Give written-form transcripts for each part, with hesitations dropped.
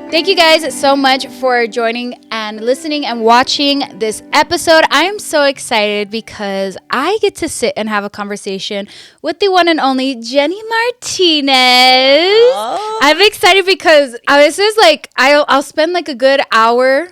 Thank you guys so much for joining and listening and watching this episode. I'm so excited because I get to sit and have a conversation with the one and only Jenny Martinez. Oh. I'm excited because this is like I'll spend like a good hour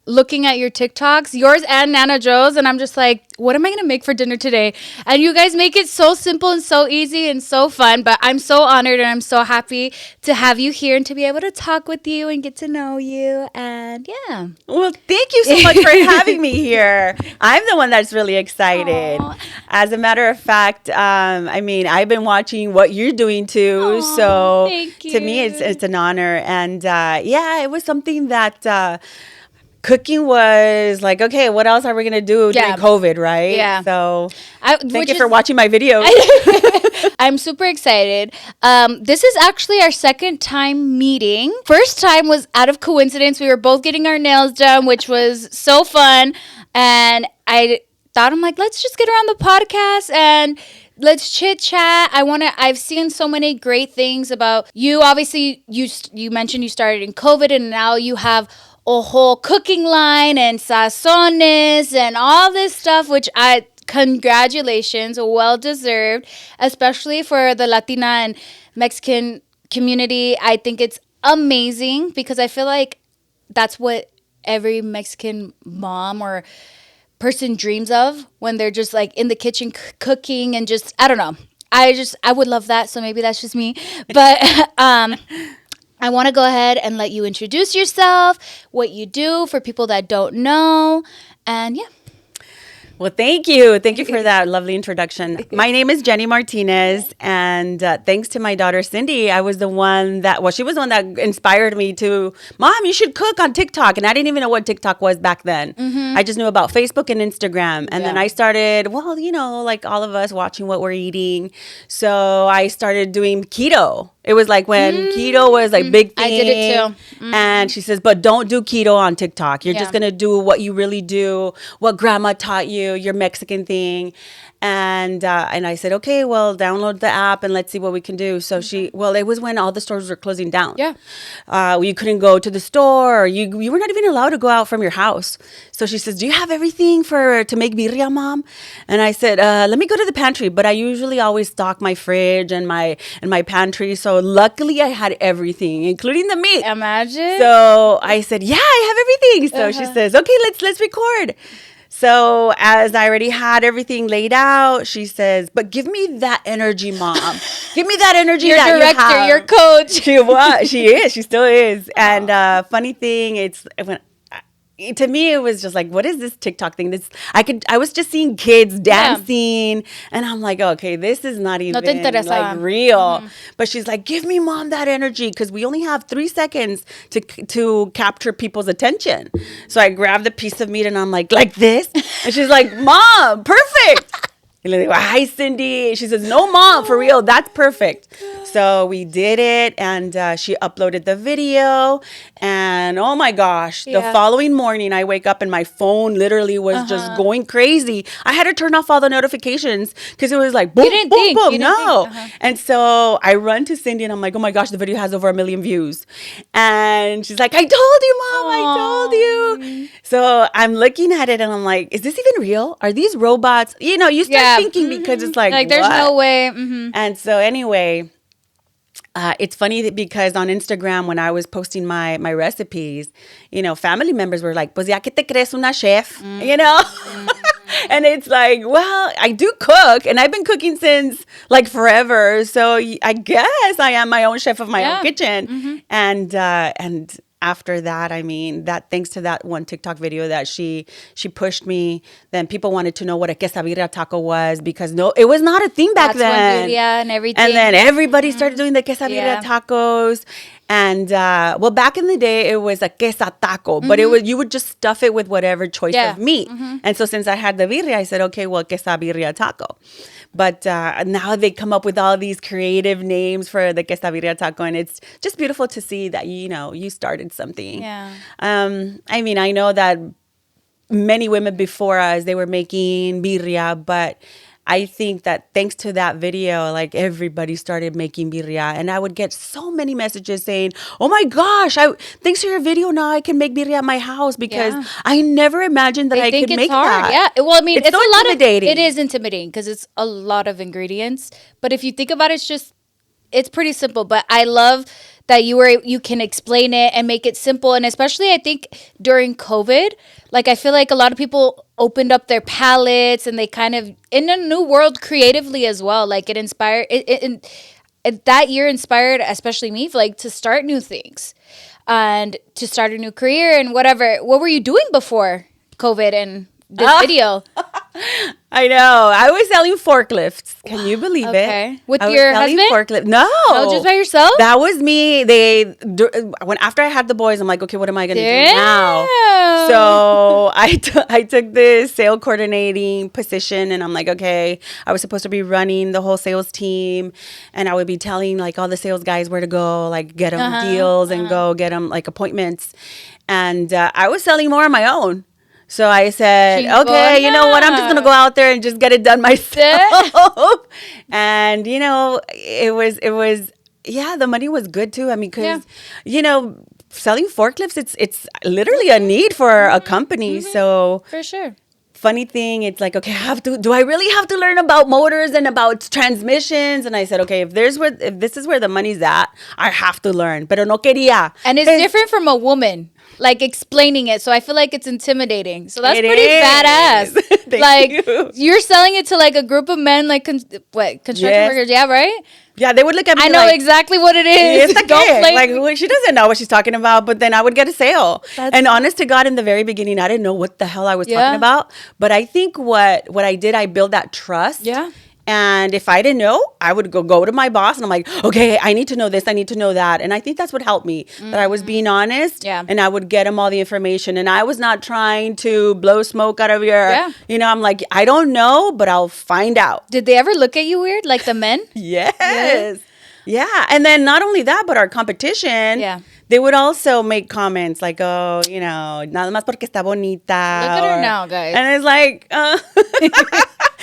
looking at your TikToks, yours and Nana Joe's, and I'm just like, what am I going to make for dinner today? And you guys make it so simple and so easy and so fun, but I'm so honored and I'm so happy to have you here and to be able to talk with you and get to know you, and yeah. Well, thank you so much for having me here. I'm the one that's really excited. Aww. As a matter of fact, I've been watching what you're doing too, Aww, so to me it's an honor, and it was something that cooking was like, okay, what else are we going to do during COVID, right? Yeah. So thank you for watching my videos. I'm super excited. This is actually our second time meeting. First time was out of coincidence. We were both getting our nails done, which was so fun. And I thought, I'm like, let's just get her on the podcast and let's chit chat. I've seen so many great things about you. Obviously, you mentioned you started in COVID and now you have a whole cooking line and sazones and all this stuff, which congratulations, well deserved, especially for the Latina and Mexican community. I think it's amazing because I feel like that's what every Mexican mom or person dreams of when they're just like in the kitchen cooking and just, I don't know. I would love that. So maybe that's just me. But I want to go ahead and let you introduce yourself, what you do for people that don't know, and yeah. Well, thank you. Thank you for that lovely introduction. My name is Jenny Martinez, and thanks to my daughter, Cindy, I was the one she was the one that inspired me to, Mom, you should cook on TikTok. And I didn't even know what TikTok was back then. Mm-hmm. I just knew about Facebook and Instagram. And then I started, like all of us, watching what we're eating. So I started doing keto. It was like when keto was like big thing. I did it too. Mm-hmm. And she says, but don't do keto on TikTok. You're just going to do what you really do, what grandma taught you, your Mexican thing. And I said, okay, well, download the app and let's see what we can do. So it was when all the stores were closing down. Yeah. You couldn't go to the store. You were not even allowed to go out from your house. So she says, do you have everything to make birria, Mom? And I said, let me go to the pantry. But I usually always stock my fridge and my pantry. So luckily I had everything, including the meat. Imagine. So I said, yeah, I have everything. So she says, okay, let's record. So as I already had everything laid out, she says, but give me that energy, Mom. Give me that energy your that director, you have. your coach. She was. She is. She still is. And funny thing, to me, it was just like, what is this TikTok thing? I was just seeing kids dancing, and I'm like, okay, this is not even like real. Mm-hmm. But she's like, give me, Mom, that energy, because we only have 3 seconds to capture people's attention. So I grabbed the piece of meat, and I'm like this, and she's like, Mom, perfect. And like, hi, Cindy. She says, no, Mom, for real, that's perfect. So we did it, and she uploaded the video, and oh my gosh, the following morning I wake up and my phone literally was just going crazy. I had to turn off all the notifications because it was like boom, boom, boom. No. And so I run to Cindy and I'm like, oh my gosh, the video has over 1 million views. And she's like, I told you, Mom, I told you. So I'm looking at it and I'm like, is this even real? Are these robots? You start thinking because it's like there's no way. Mm-hmm. And so anyway, it's funny because on Instagram, when I was posting my recipes, family members were like, pues ya que te crees una chef, And it's like, well, I do cook, and I've been cooking since like forever. So I guess I am my own chef of my own kitchen. Mm-hmm. And after that, thanks to that one TikTok video that she pushed me, then people wanted to know what a quesabirria taco was, because it was not a thing back then. Birria and everything. And then everybody started doing the quesabirria tacos. And back in the day, it was a quesa taco, but you would just stuff it with whatever choice of meat. Mm-hmm. And so since I had the birria, I said, okay, well, quesabirria taco. But now they come up with all these creative names for the quesabirria taco, and it's just beautiful to see that you started something. Yeah. I know that many women before us, they were making birria, but I think that thanks to that video, like everybody started making birria, and I would get so many messages saying, "Oh my gosh, thanks to your video now I can make birria at my house because I never imagined that I could make that." Yeah. Well, I mean, it's so a lot intimidating. it is intimidating because it's a lot of ingredients. But if you think about it, it's pretty simple. But I love that you can explain it and make it simple. And especially I think during COVID, like I feel like a lot of people opened up their palettes and they kind of in a new world creatively as well. Like it inspired that year inspired especially me like to start new things and to start a new career and whatever. What were you doing before COVID and this video? I know. I was selling forklifts. Can you believe it? With your husband? No. No, just by yourself? That was me. After I had the boys, I'm like, okay, what am I going to do now? So I took this sale coordinating position, and I'm like, okay, I was supposed to be running the whole sales team, and I would be telling like all the sales guys where to go, like get them deals and go get them like appointments. And I was selling more on my own. So I said, okay, you know what? I'm just going to go out there and just get it done myself. And, it was, yeah, the money was good too. I mean, because, selling forklifts, it's literally a need for a company. So for sure. Funny thing, it's like, okay, do I really have to learn about motors and about transmissions? And I said, okay, if this is where the money's at, I have to learn. Pero no quería. And it's different from a woman. Like explaining it, so I feel like it's intimidating. So that's pretty badass. Like you're selling it to like a group of men, like construction workers, yeah, right? Yeah, they would look at me. I know exactly what it is. Like she doesn't know what she's talking about, but then I would get a sale. And honest to God, in the very beginning, I didn't know what the hell I was talking about. But I think what I did, I built that trust. Yeah. And if I didn't know, I would go to my boss and I'm like, okay, I need to know this, I need to know that. And I think that's what helped me, that I was being honest. Yeah. And I would get them all the information. And I was not trying to blow smoke out of your, I'm like, I don't know, but I'll find out. Did they ever look at you weird, like the men? Yes. Yeah. And then not only that, but our competition, they would also make comments like, oh, nada más porque está bonita. Look at her now, guys. And it's like,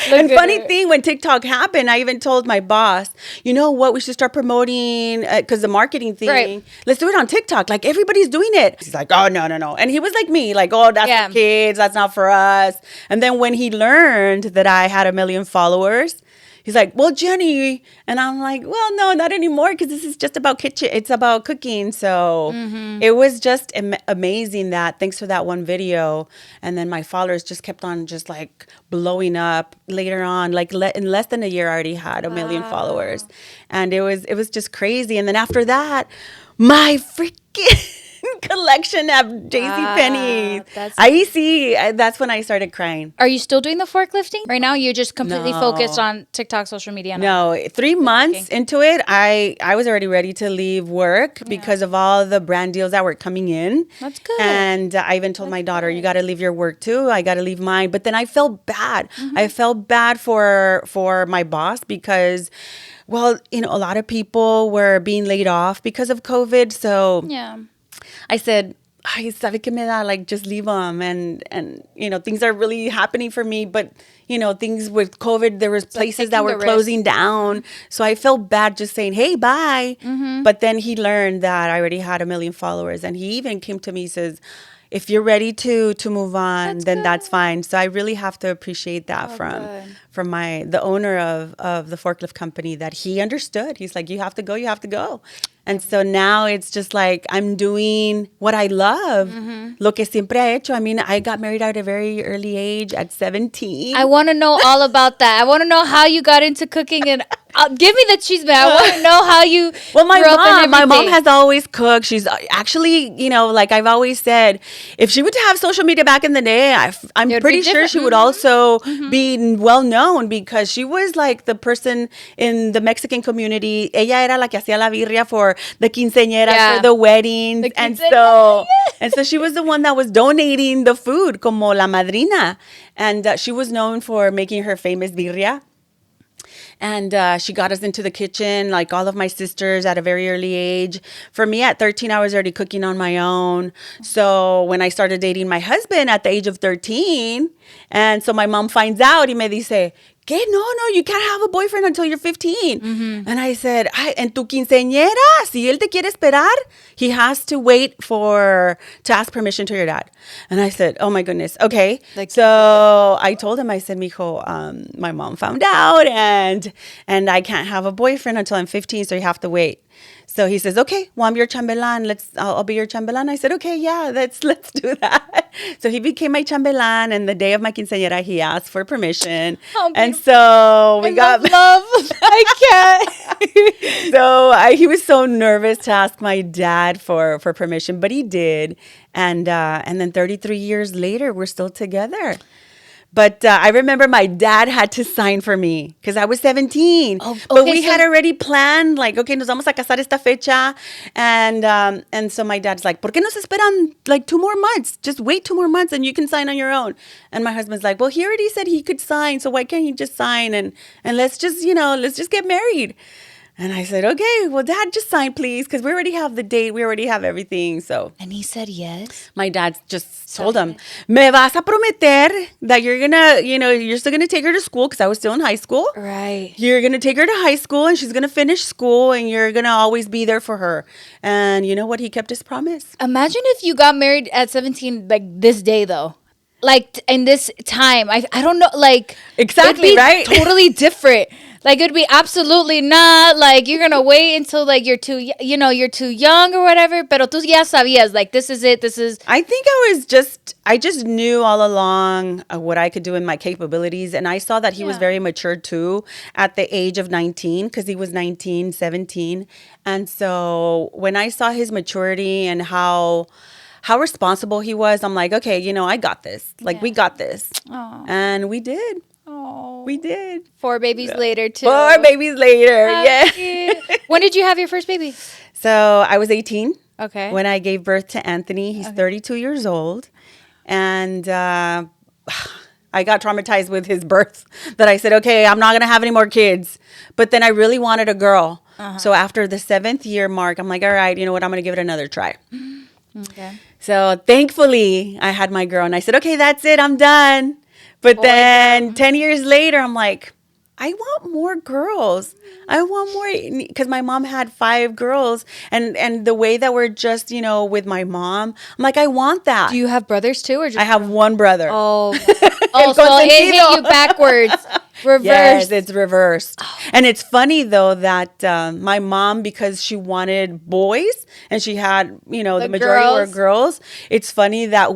and funny thing, when TikTok happened, I even told my boss, you know what, we should start promoting, because the marketing thing, let's do it on TikTok. Like, everybody's doing it. He's like, oh, no. And he was like me, like, oh, that's for kids. That's not for us. And then when he learned that I had 1 million followers, he's like, well, Jenny. And I'm like, well, no, not anymore, because this is just about kitchen. It's about cooking. So it was just amazing that thanks to that one video. And then my followers just kept on just like blowing up later on. Like in less than a year, I already had 1 million followers. And it was just crazy. And then after that, my freaking collection of JCPenney. That's when I started crying. Are you still doing the forklifting? Right now, you're just completely focused on TikTok, social media? No, 3 months into it, I was already ready to leave work because of all the brand deals that were coming in. That's good. And I even told my daughter, you got to leave your work too. I got to leave mine. But then I felt bad. I felt bad for my boss because, well, a lot of people were being laid off because of COVID. So I said, ay, ¿sabe qué me da? Like, just leave them. And things are really happening for me. But, things with COVID, there was places that were closing down. So I felt bad just saying, hey, bye. But then he learned that I already had 1 million followers. And he even came to me and says, if you're ready to move on, then that's fine. So I really have to appreciate that from the owner of the forklift company, that he understood. He's like, you have to go. And so now it's just like I'm doing what I love. Lo que siempre he hecho. I mean, I got married at a very early age, at 17. I want to know all about that. I want to know how you got into cooking, and give me the cheese, man. I want to know how you my mom has always cooked. She's actually, like I've always said, if she would have social media back in the day, I'm pretty sure she would also be well known, because she was like the person in the Mexican community. Ella era la que hacía la birria for the quinceañeras, for the weddings. And so she was the one that was donating the food, como la madrina. And she was known for making her famous birria. And she got us into the kitchen, like all of my sisters, at a very early age. For me, at 13, I was already cooking on my own. So when I started dating my husband at the age of 13, and so my mom finds out, y me dice, ¿Qué? No, you can't have a boyfriend until you're 15. Mm-hmm. And I said, ay, en tu quinceañera, si él te quiere esperar, he has to wait to ask permission to your dad. And I said, oh my goodness, okay. Like, so I told him, I said, mijo, my mom found out and I can't have a boyfriend until I'm 15, so you have to wait. So he says, okay, well, I'm your chambelán. I'll be your chambelán. I said, okay, yeah, let's do that. So he became my chambelán, and the day of my quinceañera, he asked for permission. Oh, and so we got love. I can't. So he was so nervous to ask my dad for permission, but he did. And then 33 years later, we're still together. But I remember my dad had to sign for me because I was 17. Oh, okay, but we had already planned, like, okay, nos vamos a casar esta fecha. And so my dad's like, ¿por qué no se esperan like 2 more months? Just wait 2 more months and you can sign on your own. And my husband's like, well, he already said he could sign, so why can't he just sign? And let's just get married. And I said, okay, well, Dad, just sign, please, because we already have the date. We already have everything. So. And he said yes. My dad just told him, me vas a prometer that you're going to, you're still going to take her to school, because I was still in high school. Right. You're going to take her to high school, and she's going to finish school, and you're going to always be there for her. And you know what? He kept his promise. Imagine if you got married at 17, like this day, though. Like in this time, I don't know, like exactly, it'd be right? Totally different. Like it'd be absolutely not like you're gonna wait until like you're too young or whatever. Pero tú ya sabías, like this is it. This is. I think I just knew all along what I could do in my capabilities, and I saw that he was very mature too at the age of 19, because he was 19, 17, and so when I saw his maturity and how responsible he was, I'm like, okay, I got this. Like, we got this. Aww. And we did. Oh, we did. 4 babies later, too. 4 babies later, yeah. When did you have your first baby? So I was 18. Okay. When I gave birth to Anthony. He's 32 years old. And I got traumatized with his birth, that I said, okay, I'm not going to have any more kids. But then I really wanted a girl. Uh-huh. So after the 7th year mark, I'm like, all right, you know what? I'm going to give it another try. Okay. So thankfully, I had my girl, and I said, okay, that's it. I'm done. But then 10 years later, I'm like, I want more girls. I want more, because my mom had 5 girls, and the way that we're just, with my mom, I'm like, I want that. Do you have brothers too, or just I have 1 brother. Oh, so it hit you backwards. Reversed. Yes, it's reversed. Oh. And it's funny, though, that my mom, because she wanted boys and she had, the majority were girls. It's funny that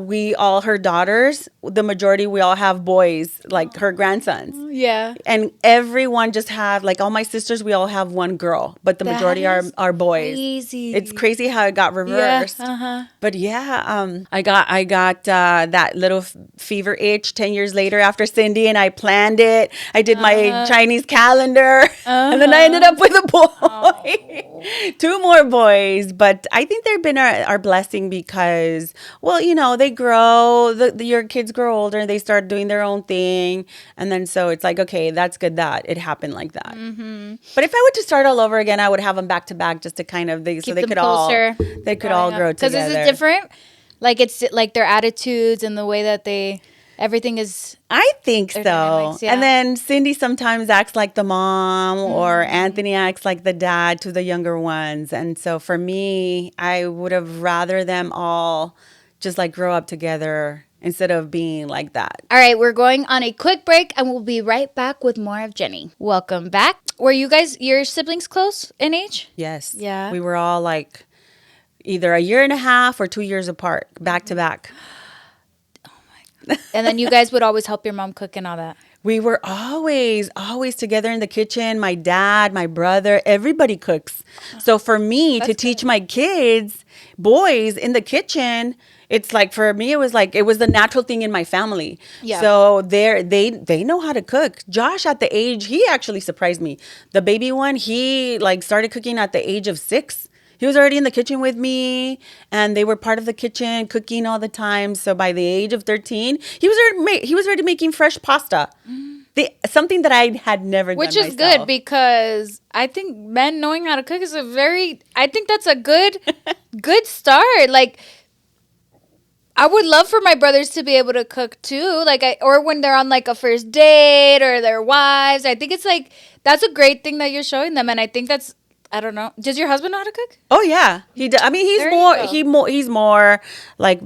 her daughters, the majority, we all have boys, like her grandsons. Yeah. And everyone just have, like all my sisters, we all have 1 girl, but the majority are boys. Crazy. It's crazy how it got reversed. Yeah, uh-huh. But yeah, I got that little fever itch 10 years later after Cindy, and I planned it. I did my Chinese calendar, and then I ended up with a boy. 2 more boys. But I think they've been our blessing, because, well, they grow, your kids grow older, and they start doing their own thing. And then so it's like, okay, that's good that it happened like that. Mm-hmm. But if I were to start all over again, I would have them back to back, just to kind of, so they could all grow together. Because is it different? Like it's like their attitudes and the way that everything is. I think so. Yeah. And then Cindy sometimes acts like the mom, or Anthony acts like the dad to the younger ones. And so for me, I would have rather them all just like grow up together instead of being like that. All right, we're going on a quick break, and we'll be right back with more of Jenny. Welcome back. Were your siblings close in age? Yes. Yeah. We were all like either a year and a half or 2 years apart, back to back. And then you guys would always help your mom cook and all that. We were always together in the kitchen. My dad, my brother, everybody cooks. So for me to teach my kids, boys, in the kitchen, it's like, for me, it was the natural thing in my family. Yeah. So they know how to cook. Josh, at the age, he actually surprised me. The baby one, he like started cooking at the age of 6. He was already in the kitchen with me, and they were part of the kitchen, cooking all the time. So by the age of 13, he was already making fresh pasta. Something that I had never done myself. Which is good, because I think men knowing how to cook is I think that's a good start. Like, I would love for my brothers to be able to cook too, or when they're on like a first date or their wives. I think it's like that's a great thing that you're showing them, and I think that's I don't know. Does your husband know how to cook? Oh yeah, he does. I mean, he's more like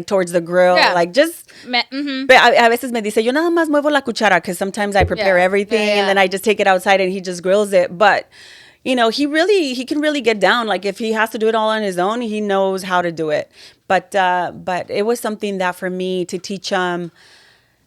towards the grill, like just. Mm-hmm. But a veces me dice, yo nada más muevo la cuchara because sometimes I prepare everything and then I just take it outside and he just grills it. But he can really get down. Like if he has to do it all on his own, he knows how to do it. But it was something that for me to teach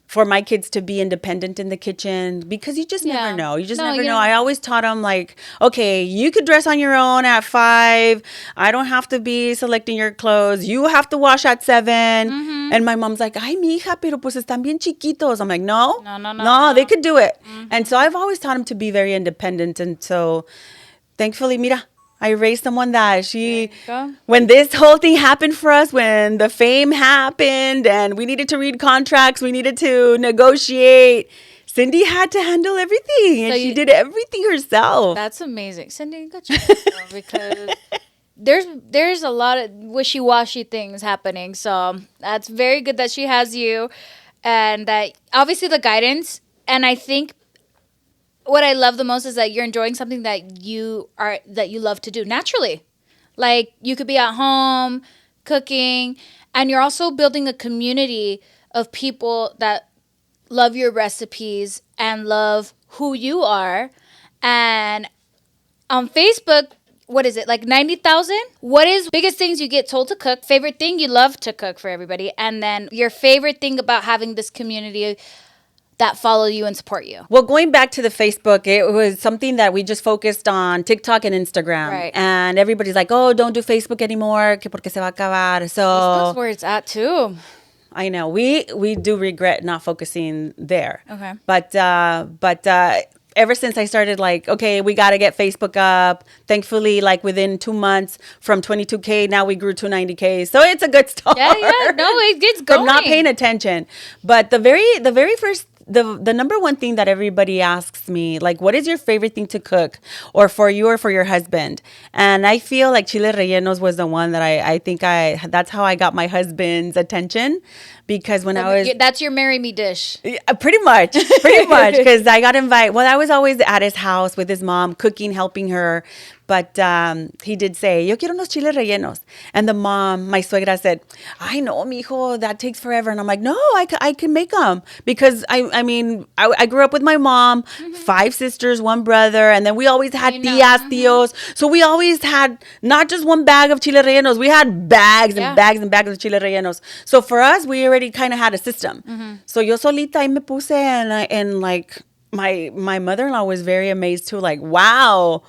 for my kids to be independent in the kitchen because you just never know. You just never know. I always taught them like, okay, you could dress on your own at 5. I don't have to be selecting your clothes. You have to wash at 7. Mm-hmm. And my mom's like, ay, mi hija, pero pues están bien chiquitos. I'm like, no, they could do it. Mm-hmm. And so I've always taught them to be very independent. And so thankfully, mira, I raised someone that when this whole thing happened for us, when the fame happened and we needed to read contracts, we needed to negotiate, Cindy had to handle everything and she did everything herself. That's amazing. Cindy, good job. Because there's a lot of wishy-washy things happening. So that's very good that she has you and that obviously the guidance. And I think what I love the most is that you're enjoying something that you love to do naturally. Like you could be at home cooking and you're also building a community of people that love your recipes and love who you are. And on Facebook, what is it? Like 90,000? What is biggest things you get told to cook? Favorite thing you love to cook for everybody? And then your favorite thing about having this community that follow you and support you? Well, going back to the Facebook, it was something that we just focused on TikTok and Instagram. Right. And everybody's like, oh, don't do Facebook anymore, que porque se va a acabar. So Facebook's where it's at too. I know. We do regret not focusing there. Okay. But ever since I started like, okay, we got to get Facebook up. Thankfully, like within 2 months from 22K, now we grew to 90K. So it's a good start. Yeah. No, it gets going. From not paying attention. But the very first the number one thing that everybody asks me, like, what is your favorite thing to cook or for you or for your husband? And I feel like chile rellenos was the one that I think that's how I got my husband's attention. Because when I was... That's your marry me dish. Pretty much. Because I got invited. Well, I was always at his house with his mom, cooking, helping her. But he did say, yo quiero unos chiles rellenos. And the mom, my suegra, said, ay, no, mijo, that takes forever. And I'm like, no, I can make them. Because, I mean, I grew up with my mom, 5 sisters, 1 brother. And then we always had tias, tios. So we always had not just 1 bag of chile rellenos. We had bags and bags and bags of chile rellenos. So for us, we already kind of had a system. So yo solita ahí me puse and like my mother-in-law was very amazed too. Like, wow,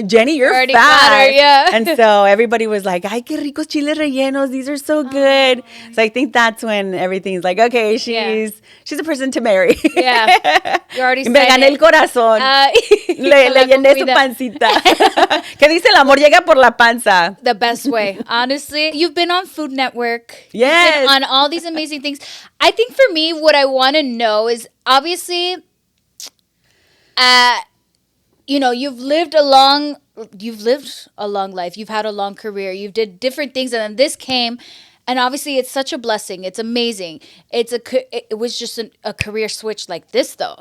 Jenny, you're fat. And so everybody was like, ay, qué ricos chiles rellenos. These are so good. So I think that's when everything's like, okay, she's a person to marry. Yeah. You already said me gané el corazón. Le llené su pancita. Que dice el amor llega por la panza. The best way. Honestly, you've been on Food Network. Yes. You've been on all these amazing things. I think for me, what I want to know is obviously, you know, you've lived a long life. You've had a long career. You've did different things. And then this came, and obviously it's such a blessing. It's amazing. It was just a career switch like this, though.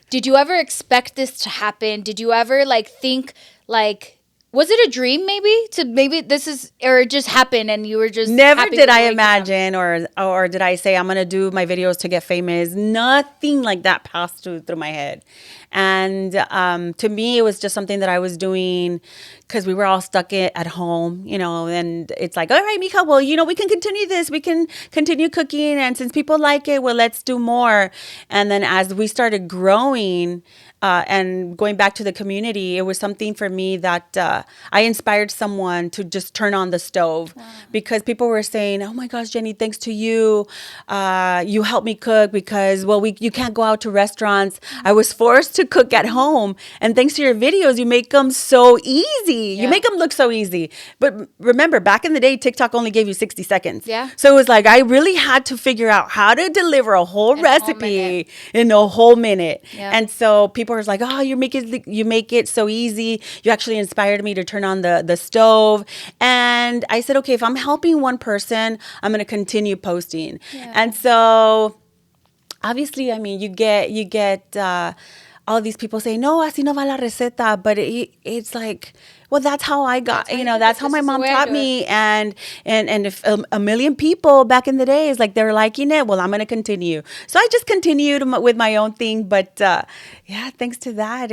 Did you ever expect this to happen? Did you ever think was it a dream maybe this is, or it just happened and you were just never did I imagine or did I say I'm going to do my videos to get famous? Nothing like that passed through my head. And to me, it was just something that I was doing because we were all stuck at home, you know, and it's like, all right, mija, well, you know, we can continue this. We can continue cooking. And since people like it, well, let's do more. And then as we started growing and going back to the community, it was something for me that I inspired someone to just turn on the stove. Wow. Because people were saying, oh my gosh, Jenny, thanks to you, you helped me cook because, well, you can't go out to restaurants. I was forced to cook at home. And thanks to your videos, you make them so easy. Yeah. You make them look so easy. But remember, back in the day, TikTok only gave you 60 seconds. Yeah. So it was like, I really had to figure out how to deliver a whole recipe in a whole minute. Yeah. And so people people are like, oh, you make it so easy. You actually inspired me to turn on the stove. And I said, okay, if I'm helping one person, I'm going to continue posting. Yeah. And so obviously, I mean, you get all these people say, no, así no va la receta. But it's like, well, that's how I got, that's how my mom taught me. And if a million people back in the days, like they're liking it, well, I'm going to continue. So I just continued with my own thing. But yeah, thanks to that,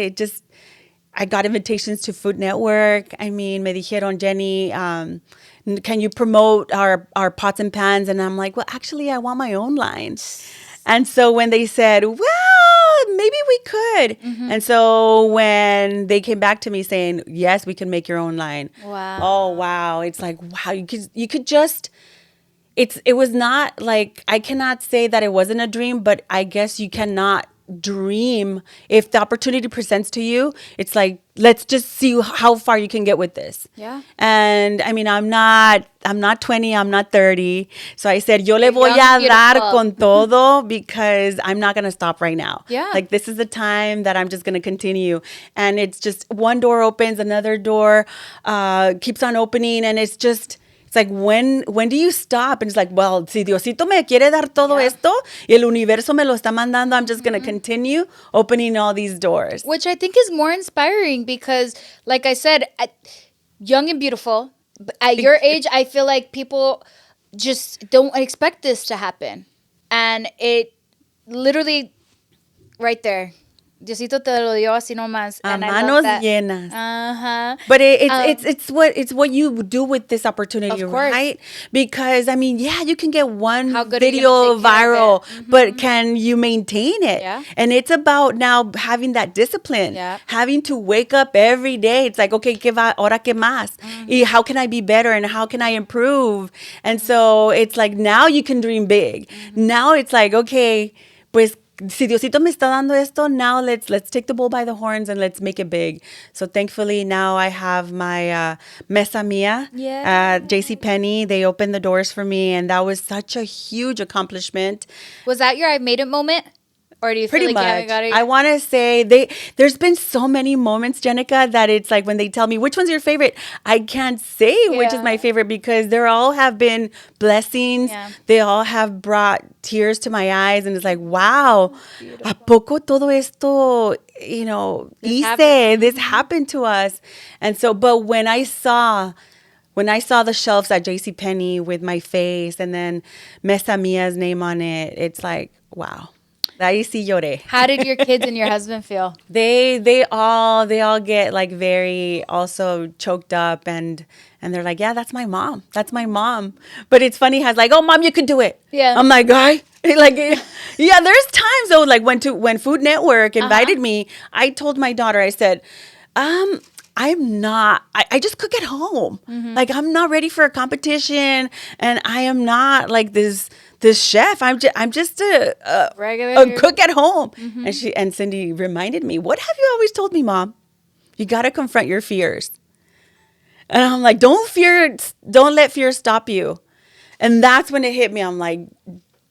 I got invitations to Food Network. I mean, me dijeron, Jenny, can you promote our pots and pans? And I'm like, well, actually, I want my own line. And so when they said, well, maybe we could. Mm-hmm. And so when they came back to me saying, yes, we can make your own line. Wow. Oh, wow. It's like, wow, you could just, it was not like, I cannot say that it wasn't a dream, but I guess you cannot dream if the opportunity presents to you. It's like, let's just see how far you can get with this. Yeah. And I mean, I'm not 20, I'm not 30. So I said, yo le voy a dar con todo because I'm not going to stop right now. Yeah. Like this is the time that I'm just going to continue. And it's just one door opens, another door keeps on opening. And it's like, when do you stop? And it's like, well, si Diosito me quiere dar todo esto y el universo me lo está mandando, I'm just going to continue opening all these doors. Which I think is more inspiring because, like I said, young and beautiful. At your age, I feel like people just don't expect this to happen. And it literally, right there. Diosito te lo dio así nomás. A manos llenas. Uh-huh. But it's what you do with this opportunity, right? Because I mean, yeah, you can get one video viral, but can you maintain it? Yeah. And it's about now having that discipline, having to wake up every day. It's like, okay, ahora qué más? Y how can I be better and how can I improve? And so it's like now you can dream big. Now it's like, okay, pues si Diosito me está dando esto, now let's take the bull by the horns and let's make it big. So thankfully now I have my Mesa Mia at JCPenney. They opened the doors for me, and that was such a huge accomplishment. Was that your I made it moment? Or do you feel like you haven't got it? I want to say there's been so many moments, Jenicka, that it's like when they tell me, which one's your favorite? I can't say which is my favorite because they all have been blessings. Yeah. They all have brought tears to my eyes. And it's like, wow, ¿a poco todo esto, this happened to us? And so, but when I saw the shelves at JCPenney with my face and then Mesa Mia's name on it, it's like, wow. Ahí sí lloré. How did your kids and your husband feel? They all get like very also choked up and they're like, yeah, that's my mom. That's my mom. But it's funny how it's like, oh, mom, you could do it. Yeah. I'm like, like, yeah, there's times though, like when Food Network invited me, I told my daughter, I said, I'm not, I just cook at home. Mm-hmm. Like, I'm not ready for a competition and I am not like this chef. I'm just a regular cook at home. Mm-hmm. And Cindy reminded me, what have you always told me, Mom? You got to confront your fears. And I'm like, don't let fear stop you. And that's when it hit me. I'm like,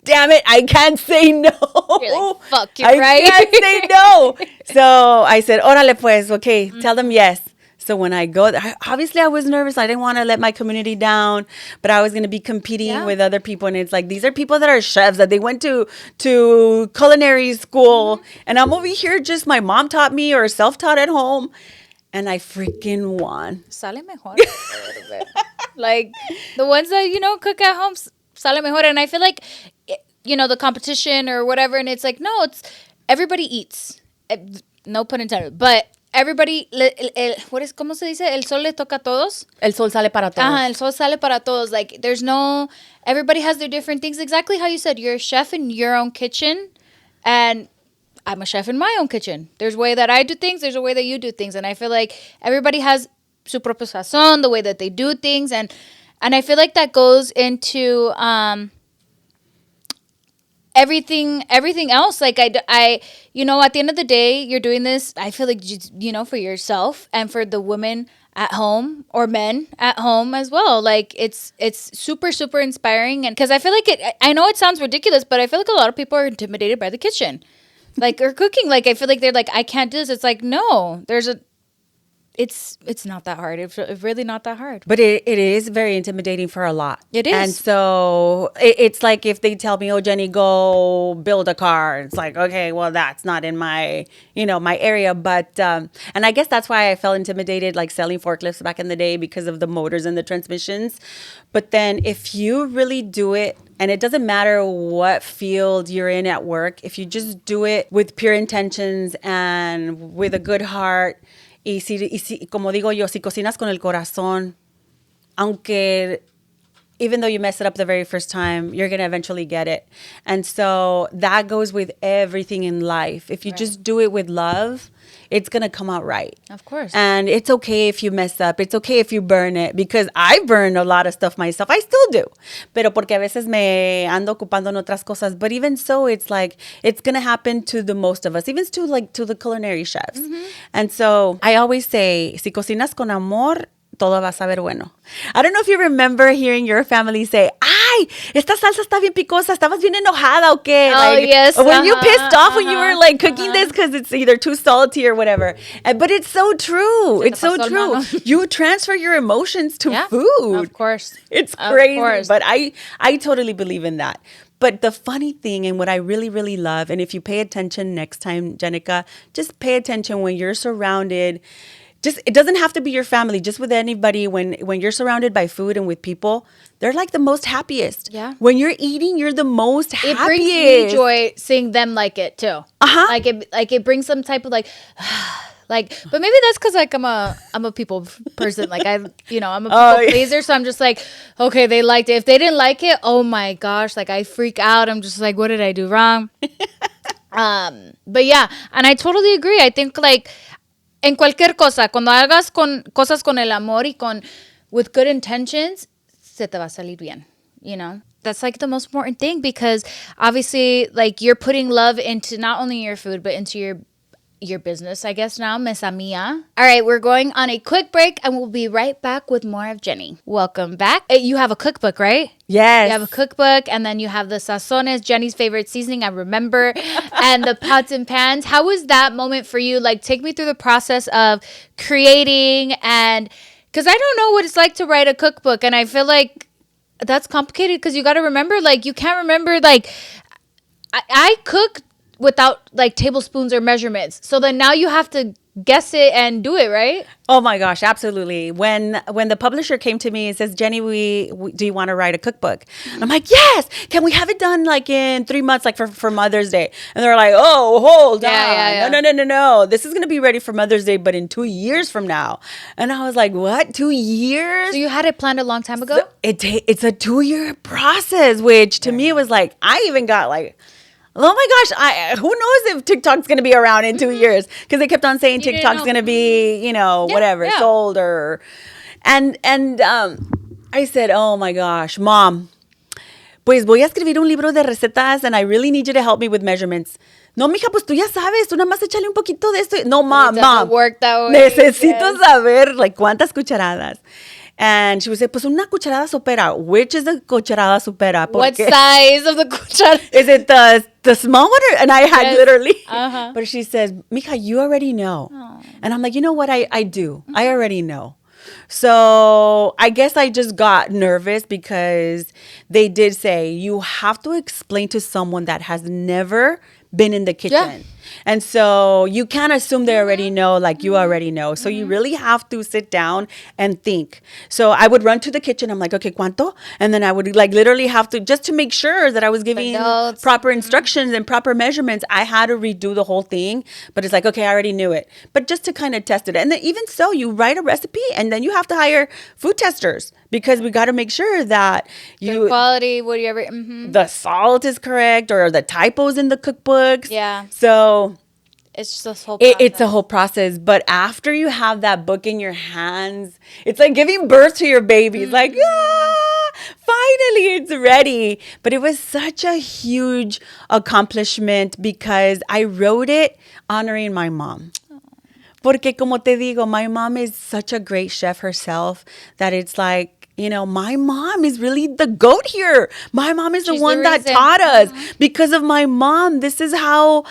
damn it, I can't say no. You're like, fuck, you're right. I can't say no. So I said, órale pues, okay, tell them yes. So when I go there, obviously I was nervous. I didn't want to let my community down, but I was going to be competing with other people. And it's like, these are people that are chefs, that they went to culinary school. Mm-hmm. And I'm over here just my mom taught me or self-taught at home. And I freaking won. Sale mejor a little bit. Like the ones that, cook at home, sale mejor. And I feel like, the competition or whatever. And it's like, no, it's everybody eats. No pun intended. But everybody, ¿cómo se dice? El sol le toca a todos. El sol sale para todos. El sol sale para todos. Like, everybody has their different things. Exactly how you said, you're a chef in your own kitchen. And I'm a chef in my own kitchen. There's a way that I do things. There's a way that you do things. And I feel like everybody has su propio sazón, the way that they do things. And I feel like that goes into everything else. Like I at the end of the day, you're doing this, I feel like, for yourself and for the women at home or men at home as well. Like it's super, super inspiring. And because I feel like I know it sounds ridiculous, but I feel like a lot of people are intimidated by the kitchen. Like, or cooking. Like, I feel like they're like, I can't do this. It's like, no, it's not that hard. It's really not that hard. But it is very intimidating for a lot. It is. And so it's like if they tell me, oh, Jenny, go build a car. It's like, okay, well, that's not in my, my area. But, and I guess that's why I felt intimidated, like selling forklifts back in the day because of the motors and the transmissions. But then if you really do it, and it doesn't matter what field you're in at work, if you just do it with pure intentions and with a good heart, como digo yo, si cocinas con el corazón, aunque even though you mess it up the very first time, you're going to eventually get it. And so that goes with everything in life. If you just do it with love, it's going to come out right. Of course. And it's okay if you mess up. It's okay if you burn it, because I burn a lot of stuff myself. I still do. Pero porque a veces me ando ocupando en otras cosas. But even so, it's like, it's going to happen to the most of us, even to the culinary chefs. And so I always say, si cocinas con amor, todo va a saber bueno. I don't know if you remember hearing your family say, ay, esta salsa está bien picosa, estabas bien enojada o qué? Oh, yes. When you pissed off when you were like cooking this because it's either too salty or whatever. But it's so true. It's so true. You transfer your emotions to food. Of course. It's crazy. But I totally believe in that. But the funny thing and what I really, really love, and if you pay attention next time, Jenicka, just pay attention when you're surrounded. It doesn't have to be your family, just with anybody. When you're surrounded by food and with people, they're like the most happiest. Yeah. When you're eating, you're the most happiest. It brings me joy seeing them like it too. Like it brings some type of like but maybe that's because like I'm a people person. Like I'm a people pleaser. So I'm just like, okay, they liked it. If they didn't like it, oh my gosh, like I freak out. I'm just like, what did I do wrong? But yeah, and I totally agree. I think like, en cualquier cosa, cuando hagas cosas con el amor y with good intentions, se te va a salir bien, That's like the most important thing, because obviously like you're putting love into not only your food, but into your business, I guess now, Mesa Mia. All right, we're going on a quick break and we'll be right back with more of Jenny. Welcome back. You have a cookbook, right? Yes. You have a cookbook, and then you have the sazones, Jenny's favorite seasoning, I remember, and the pots and pans. How was that moment for you? Like, take me through the process of creating, and because I don't know what it's like to write a cookbook, and I feel like that's complicated because you got to remember, like, you can't remember, like, I cook without like tablespoons or measurements. So then now you have to guess it and do it, right? Oh my gosh, absolutely. When the publisher came to me and says, Jenny, do you want to write a cookbook? And I'm like, yes. Can we have it done like in 3 months, like for Mother's Day? And they're like, oh, hold on. Yeah. No. This is going to be ready for Mother's Day, but in 2 years from now. And I was like, what? 2 years? So you had it planned a long time ago? So it's a 2-year process, which to me was like, I even got like, oh my gosh, who knows if TikTok's going to be around in 2 years? Because they kept on saying TikTok's going to be, whatever, sold or... And I said, oh my gosh, Mom, pues voy a escribir un libro de recetas and I really need you to help me with measurements. No, mija, pues tú ya sabes, tú nada más échale un poquito de esto. No, Mom, work that way. Necesito saber, like, cuántas cucharadas. And she would say, pues una cucharada sopera. Which is the cucharada sopera? What size of the cucharada? Is it the small one? And I had literally. But she says, mija, you already know. Oh. And I'm like, you know what? I do. Mm-hmm. I already know. So I guess I just got nervous because they did say, you have to explain to someone that has never been in the kitchen. Yeah. And so you can't assume they already know, like you already know. So you really have to sit down and think. So I would run to the kitchen. I'm like, okay, ¿cuánto? And then I would like literally have to, just to make sure that I was giving proper instructions and proper measurements, I had to redo the whole thing. But it's like, okay, I already knew it. But just to kind of test it. And then even so, you write a recipe and then you have to hire food testers because we got to make sure that the quality, whatever, the salt is correct or the typos in the cookbooks. Yeah. So it's just this whole process. It's a whole process. But after you have that book in your hands, it's like giving birth to your baby. It's like, finally it's ready. But it was such a huge accomplishment because I wrote it honoring my mom. Porque como te digo, my mom is such a great chef herself that it's like, my mom is really the goat here. My mom is the She's one the that reason. taught us. Because of my mom, this is how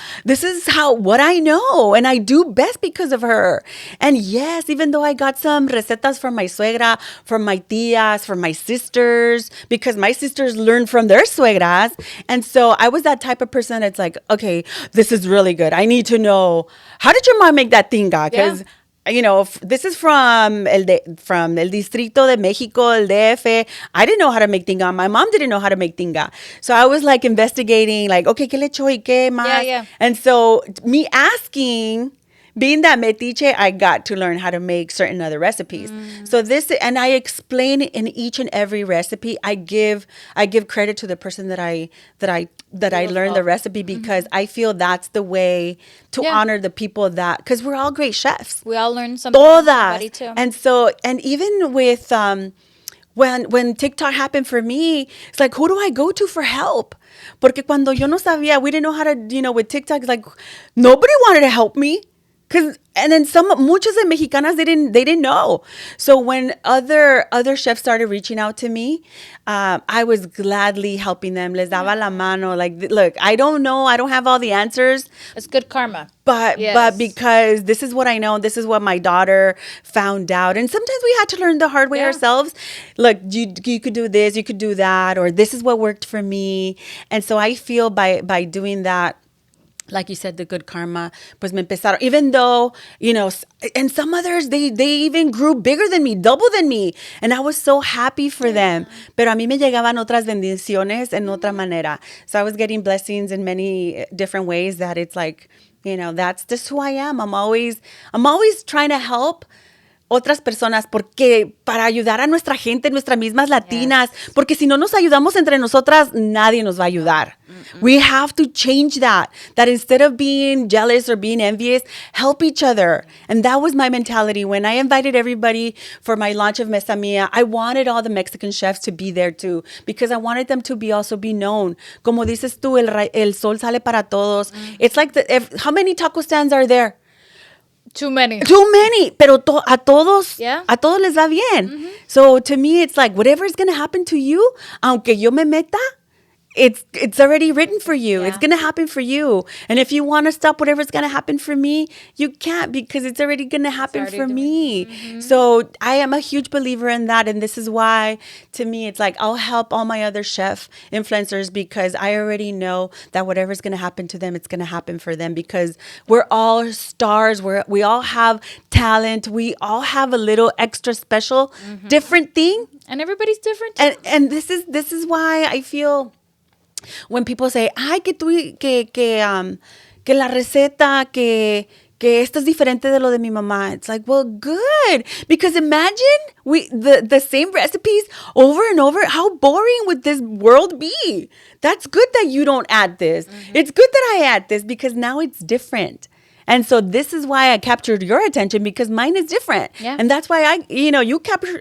what I know, and I do best because of her. And yes, even though I got some recetas from my suegra, from my tias, from my sisters, because my sisters learned from their suegras. And so I was that type of person that's like, okay, this is really good. I need to know, how did your mom make that tinga? Because this is from el Distrito de Mexico, el DF. I didn't know how to make tinga. My mom didn't know how to make tinga. So I was like investigating, like, okay, ¿qué le echo y qué más? Yeah, yeah. And so me asking, being that metiche, I got to learn how to make certain other recipes. So and I explain in each and every recipe. I give credit to the person that I learned the recipe, because I feel that's the way to Yeah. honor the people because we're all great chefs. We all learn something from everybody Todas. too. And so, and even with when TikTok happened for me, it's like, who do I go to for help? Porque cuando yo no sabía, we didn't know how to, with TikTok, it's like nobody wanted to help me. And then muchas de Mexicanas, they didn't know. So when other chefs started reaching out to me, I was gladly helping them. Les daba la mano. Like, look, I don't know. I don't have all the answers. It's good karma. But because this is what I know, this is what my daughter found out. And sometimes we had to learn the hard way ourselves. Look, you could do this, you could do that, or this is what worked for me. And so I feel by doing that, like you said, the good karma, pues me empezaron, even though, and some others, they even grew bigger than me, double than me. And I was so happy for them. Pero a mí me llegaban otras bendiciones en otra manera. So I was getting blessings in many different ways that it's like, that's just who I am. I'm always trying to help otras personas, porque para ayudar a nuestra gente, nuestras mismas latinas, porque si no nos ayudamos entre nosotras, nadie nos va a ayudar. We have to change that instead of being jealous or being envious, help each other. And that was my mentality. When I invited everybody for my launch of Mesa Mia, I wanted all the Mexican chefs to be there too, because I wanted them to also be known. Como dices tú, el sol sale para todos. It's like, how many taco stands are there? Too many. Pero a todos les va bien. So to me, it's like, whatever is going to happen to you, aunque yo me meta, it's already written for you. It's going to happen for you. And if you want to stop whatever's going to happen for me, you can't, because it's already going to happen for me. So I am a huge believer in that. And this is why, to me, it's like, I'll help all my other chef influencers, because I already know that whatever's going to happen to them, it's going to happen for them, because we're all stars. We all have talent. We all have a little extra special, different thing. And everybody's different too. And this is why I feel, when people say, ay, que la receta, que esto es diferente de lo de mi mamá. It's like, well, good. Because imagine the same recipes over and over. How boring would this world be? That's good that you don't add this. It's good that I add this, because now it's different. And so this is why I captured your attention, because mine is different. Yeah. And that's why you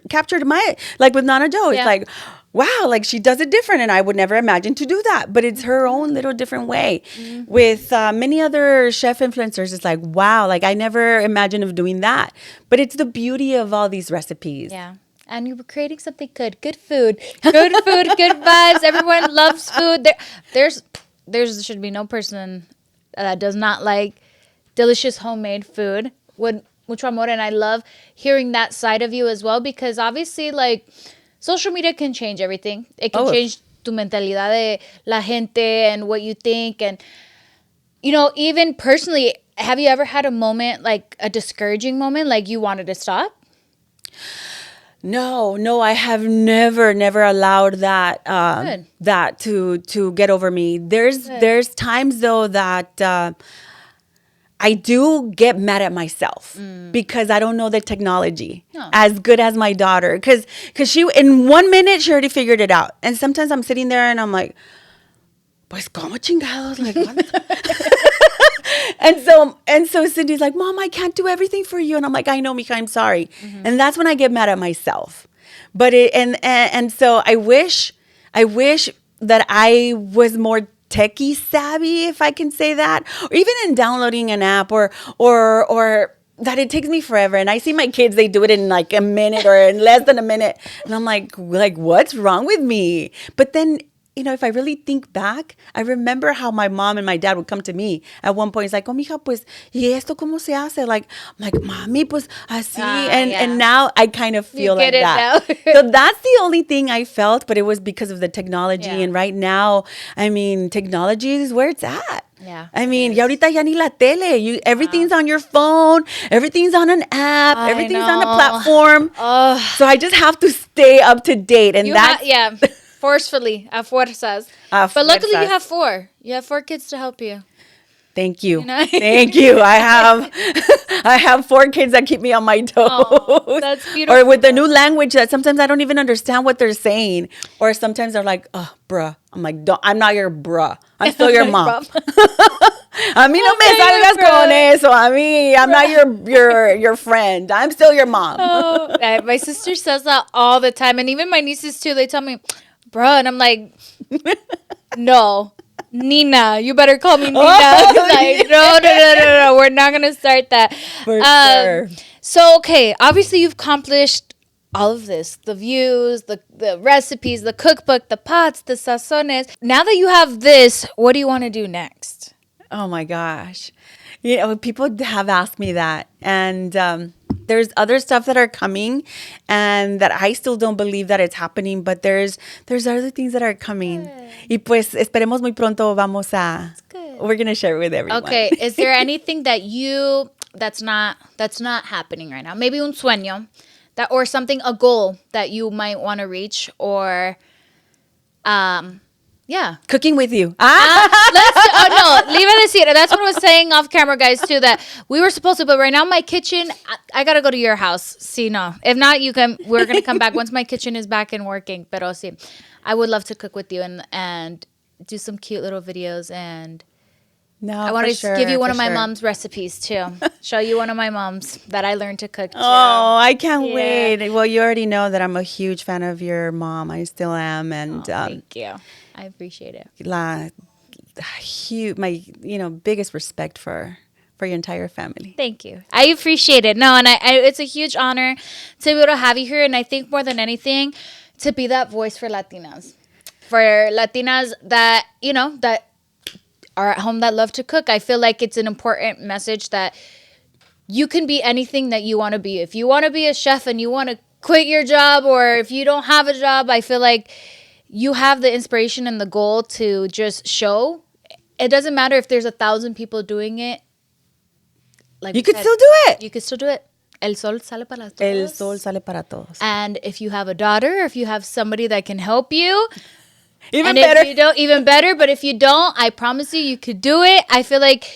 captured my, like with Nana Joe. It's like, wow, like she does it different, and I would never imagine to do that. But it's her own little different way. With many other chef influencers, it's like, wow, like I never imagined of doing that. But it's the beauty of all these recipes. Yeah. And you were creating something good. Good food. Good food, good vibes. Everyone loves food. There should be no person that does not like delicious homemade food with mucho amor. And I love hearing that side of you as well, because obviously, like, social media can change everything. It can change tu mentalidad de la gente and what you think. And, even personally, have you ever had a moment, like a discouraging moment, like you wanted to stop? No, I have never allowed that that to get over me. There's times though that I do get mad at myself because I don't know the technology as good as my daughter. Because she, in 1 minute, she already figured it out. And sometimes I'm sitting there and I'm like, pues como chingados, like what? And so Cindy's like, Mom, I can't do everything for you. And I'm like, I know, Mika, I'm sorry. And that's when I get mad at myself. But so I wish that I was more techie savvy, if I can say that, or even in downloading an app or that it takes me forever. And I see my kids, they do it in like a minute or in less than a minute. And I'm like, what's wrong with me? But then, if I really think back, I remember how my mom and my dad would come to me at one point. It's like, oh, mija, pues, ¿y esto cómo se hace? Like, I'm like, mami, pues, así. And now I kind of feel like that. So that's the only thing I felt, but it was because of the technology. Yeah. And right now, I mean, technology is where it's at. Yeah. I mean, ya ahorita ya ni la tele. Everything's on your phone. Everything's on an app. Everything's on a platform. So I just have to stay up to date. And yeah. Forcefully, a fuerzas. But luckily you have 4. You have 4 kids to help you. Thank you. Thank you. I have 4 kids that keep me on my toes. Oh, that's beautiful. Or with the new language that sometimes I don't even understand what they're saying. Or sometimes they're like, oh, bruh. I'm like, I'm not your bruh. I'm still your mom. A mí no me salgas con eso. A mí, I'm not your friend. I'm still your mom. My sister says that all the time. And even my nieces too, they tell me, bruh. And I'm like, no. Nina, you better call me Nina. Like, no. We're not going to start that. For sure. So, okay. Obviously, you've accomplished all of this. The views, the recipes, the cookbook, the pots, the sazones. Now that you have this, what do you want to do next? Oh, my gosh. People have asked me that. And there's other stuff that are coming and that I still don't believe that it's happening, but there's other things that are coming. Y pues esperemos muy pronto we're going to share it with everyone. Okay, is there anything that's not happening right now? Maybe un sueño or something, a goal that you might want to reach, or yeah. Cooking with you. No, leave it decir. That's what I was saying off camera, guys, too, that we were supposed to, but right now my kitchen, I got to go to your house. See, no. If not, we're going to come back once my kitchen is back and working. Pero sí, I would love to cook with you and do some cute little videos. And I want to give you one of my mom's recipes, too. Show you one of my mom's that I learned to cook, too. Oh, I can't wait. Well, you already know that I'm a huge fan of your mom. I still am. And thank you. I appreciate it. My biggest respect for your entire family. Thank you. I appreciate it. No, and I it's a huge honor to be able to have you here. And I think more than anything, to be that voice for Latinas. For Latinas that, that are at home that love to cook. I feel like it's an important message that you can be anything that you want to be. If you want to be a chef and you want to quit your job, or if you don't have a job, I feel like you have the inspiration and the goal to just show. It doesn't matter if there's 1,000 people doing it. Like you could still do it. You could still do it. El sol sale para todos. El sol sale para todos. And if you have a daughter, if you have somebody that can help you, even better. If you don't, even better. But if you don't, I promise you could do it. I feel like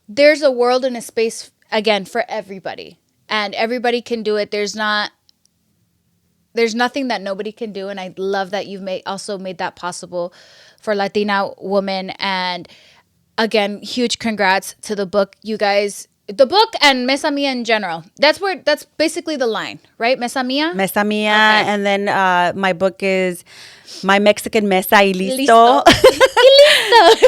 there's a world and a space, again, for everybody. And everybody can do it. There's nothing that nobody can do, and I love that you've also made that possible for Latina women. And again, huge congrats to the book, you guys. The book and Mesa Mia in general. That's basically the line, right? Mesa Mia? Mesa Mia. Okay. And then my book is My Mexican Mesa y Listo.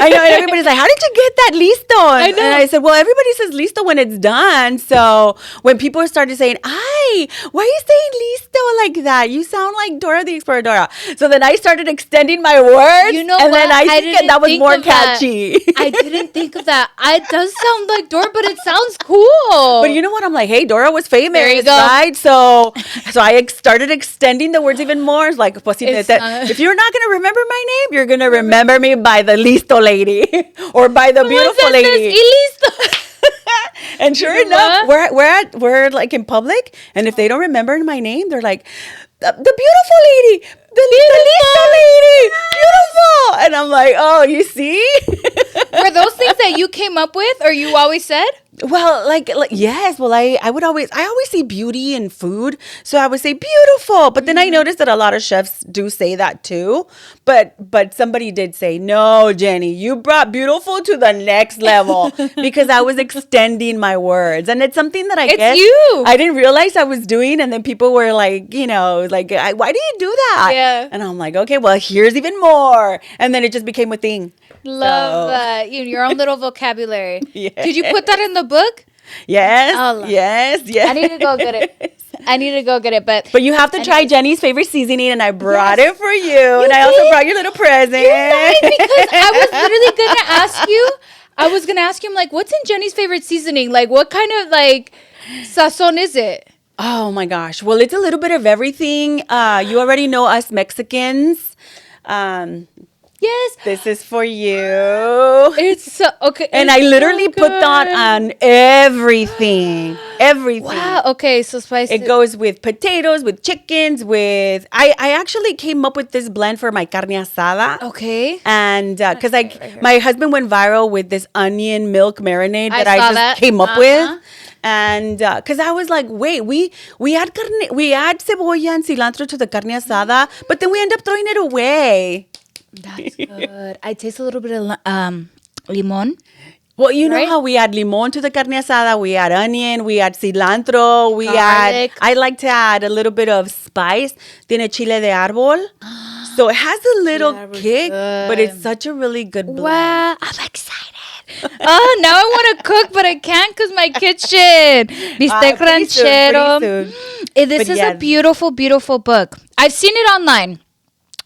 I know, and everybody's like, how did you get that listo? I know. And I said, well, everybody says listo when it's done. So when people started saying, ay, why are you saying listo like that? You sound like Dora the Exploradora. So then I started extending my words. You know and what? then I think that was more catchy. I didn't think of that. It does sound like Dora, but it sounds cool. But you know what? I'm like, hey, Dora was famous. There you go. Right? So I started extending the words even more. It's like, pues, if you're not going to remember my name, you're going to remember me by the listo lady or by the beautiful lady. And sure enough, we're like in public, and if they don't remember my name, they're like, the beautiful lady, the listo lady, beautiful. And I'm like, oh, you see? Were those things that you came up with, or you always said? Well, like yes. Well, I always see beauty in food, so I would say beautiful. But then I noticed that a lot of chefs do say that too. But somebody did say, no, Jenny, you brought beautiful to the next level because I was extending my words, and it's something that I guess I didn't realize I was doing. And then people were like, why do you do that? Yeah. And I'm like, okay, well, here's even more, and then it just became a thing. Love that. Your own little vocabulary. Yeah. Did you put that in the book? Yes, Oh, yes, yes. I need to go get it. But you have to try Jenny's favorite seasoning, and I brought Yes. it for you. And I also brought your little present. You lied because I was literally gonna ask you. I was gonna ask you, I'm like, what's in Jenny's favorite seasoning? Like, what kind of like sazon is it? Oh my gosh. Well, it's a little bit of everything. You already know us Mexicans. Yes, This is for you. it's so okay. And it's I literally so put that good. on everything. Everything. Wow. Okay, so spicy. It goes with potatoes, with chickens, with... I actually came up with this blend for my carne asada. Okay. And because right here. my husband went viral with this onion milk marinade that I saw just that. came up with. And because I was like, wait, we add cebolla and cilantro to the carne asada, but then we end up throwing it away. That's good. I taste a little bit of limon. Well, you know Right? how we add limon to the carne asada, we add onion, we add cilantro, we Garlic. I like to add a little bit of spice. Tiene chile de árbol. So it has a little That was kick, but it's good. such a really good blend. Wow, I'm excited. Oh, now I want to cook, but I can't because my kitchen. Bistec Pretty soon, ranchero. pretty soon. This But is yeah. a beautiful, beautiful book. I've seen it online.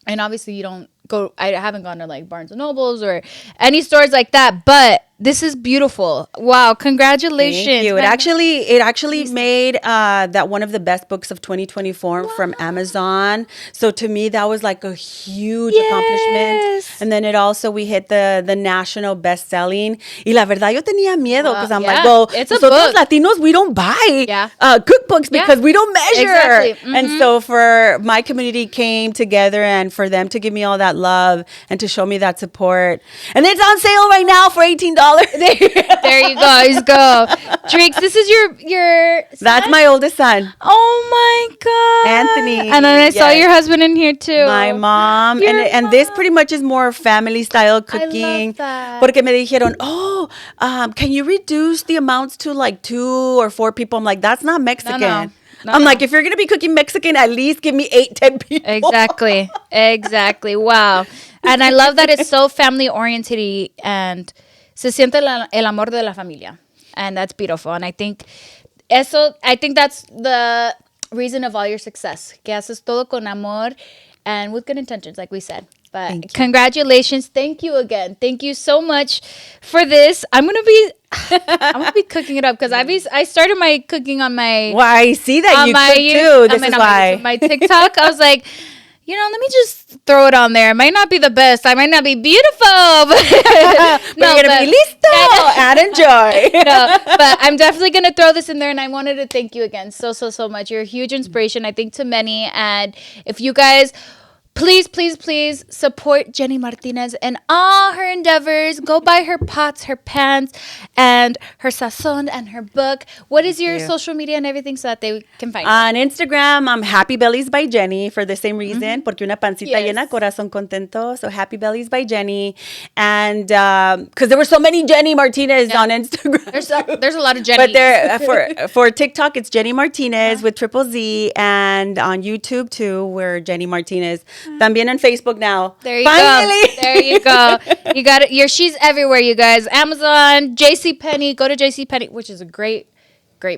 And obviously you don't go, I haven't gone to like Barnes and Nobles or any stores like that, but this is beautiful. Wow, congratulations. Thank you. It actually made that one of the best books of 2024 from Amazon. So to me, that was like a huge accomplishment. And then we hit the national best-selling. Y la verdad, yo tenía miedo because I'm like, well, it's a nosotros book. Latinos, we don't buy Yeah. cookbooks because we don't measure. Exactly. And so for my community came together and for them to give me all that love and to show me that support. And it's on sale right now for $18. There you guys go. Drakes, this is your son? That's my oldest son. Oh my God. Anthony, And then I saw yes. your husband in here too. My mom. Your And this pretty much is more family style cooking. that. Porque me dijeron, can you reduce the amounts to like 2 or 4 people? I'm like, that's not Mexican. No, I'm like, if you're going to be cooking Mexican, at least give me 8, 10 people. Exactly. Wow. And I love that it's so family oriented and se siente el amor de la familia. And that's beautiful. And I think that's the reason of all your success. Que haces todo con amor and with good intentions, like we said. But congratulations. Thank you again. Thank you so much for this. I'm gonna be cooking it up because I started my cooking on my Well, I see that you cook too. This is why. my TikTok. I was like, let me just throw it on there. It might not be the best. I might not be beautiful. But You're going to be listo and enjoy. No, but I'm definitely going to throw this in there. And I wanted to thank you again so much. You're a huge inspiration, I think, to many. And if you guys... Please support Jenny Martinez and all her endeavors. Go buy her pots, her pans, and her sazon and her book. What is your social media and everything so that they can find you? On Instagram, I'm Happy Bellies by Jenny for the same reason, porque una pancita llena, corazón contento. So Happy Bellies by Jenny. And because there were so many Jenny Martinez on Instagram. There's a lot of Jenny. But there for TikTok, it's Jenny Martinez with triple Z. And on YouTube, too, we're Jenny Martinez. También on Facebook now. There you Finally. go. There you go. You got it. She's everywhere, you guys. Amazon, JCPenney. Go to JCPenney, which is a great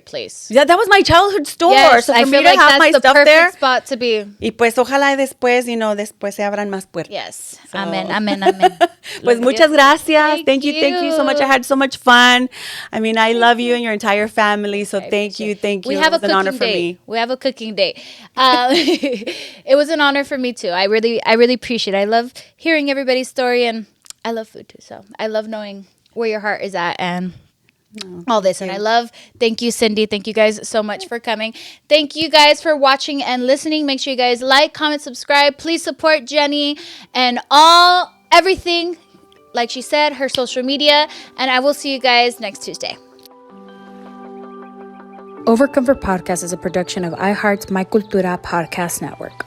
place. Yeah, that was my childhood store. Yes, so for I me feel to like have that's my the stuff perfect there. spot to be. Y pues ojalá después, después se abran más puertas. Yes. So. Amen. Pues muchas gracias. Thank you so much. I you. had so much fun. I mean, I love you and your entire family. So thank you. We have It was a an honor cooking for date. me. We have a cooking date. It was an honor for me too. I really appreciate it. I love hearing everybody's story and I love food too. So I love knowing where your heart is at and all this. And thank you, Cindy. Thank you guys so much for coming. Thank you guys for watching and listening. Make sure you guys like, comment, subscribe. Please support Jenny and everything, like she said, her social media. And I will see you guys next Tuesday. Overcomfort Podcast is a production of iHeart's My Cultura podcast network.